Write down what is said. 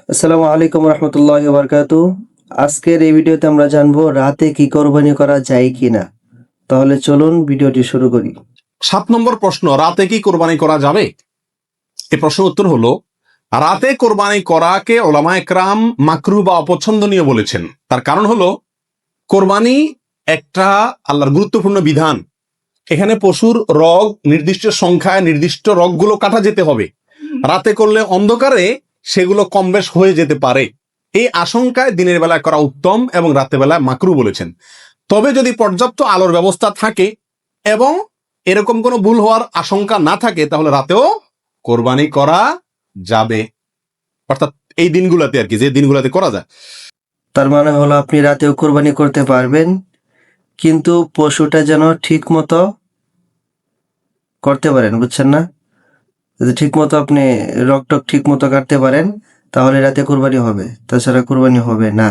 আসসালামু আলাইকুম রহমতুল্লাহি ওয়া বারাকাতু। আজকের এই ভিডিওতে আমরা জানবো রাতে কি কোরবানি করা যায় কিনা। তাহলে চলুন ভিডিওটি শুরু করি। 7 নম্বর প্রশ্ন, রাতে কি কোরবানি করা যাবে? এই প্রশ্নের উত্তর হলো, রাতে কোরবানি করাকে ওলামা একরাম মাকরুহ বা অপছন্দনীয় বলেছেন। তার কারণ হলো, কোরবানি একটা আল্লাহর গুরুত্বপূর্ণ বিধান। এখানে পশুর রগ নির্দিষ্ট সংখ্যায় নির্দিষ্ট রগগুলো কাটা যেতে হবে। রাতে করলে অন্ধকারে সেগুলো কম বেশ হয়ে যেতে পারে। এই আশঙ্কায় দিনের বেলায় করা উত্তম এবং রাতের বেলায় মাকরুহ বলেছেন। তবে যদি পর্যাপ্ত আলোর ব্যবস্থা থাকে এবং এরকম কোনো ভুল হওয়ার আশঙ্কা না থাকে, তাহলে রাতেও কোরবানি করা যাবে। অর্থাৎ এই দিনগুলোতে আর কি, যে দিনগুলোতে করা যায়। তার মানে হলো আপনি রাতেও কোরবানি করতে পারবেন, কিন্তু পশুটা যেন ঠিক মতো করতে পারেন, বুঝছেন না? যদি ঠিক মতো আপনি রক টক ঠিক মতো কাটতে পারেন, তাহলে রাতে কোরবানি হবে, তাছাড়া কোরবানি হবে না।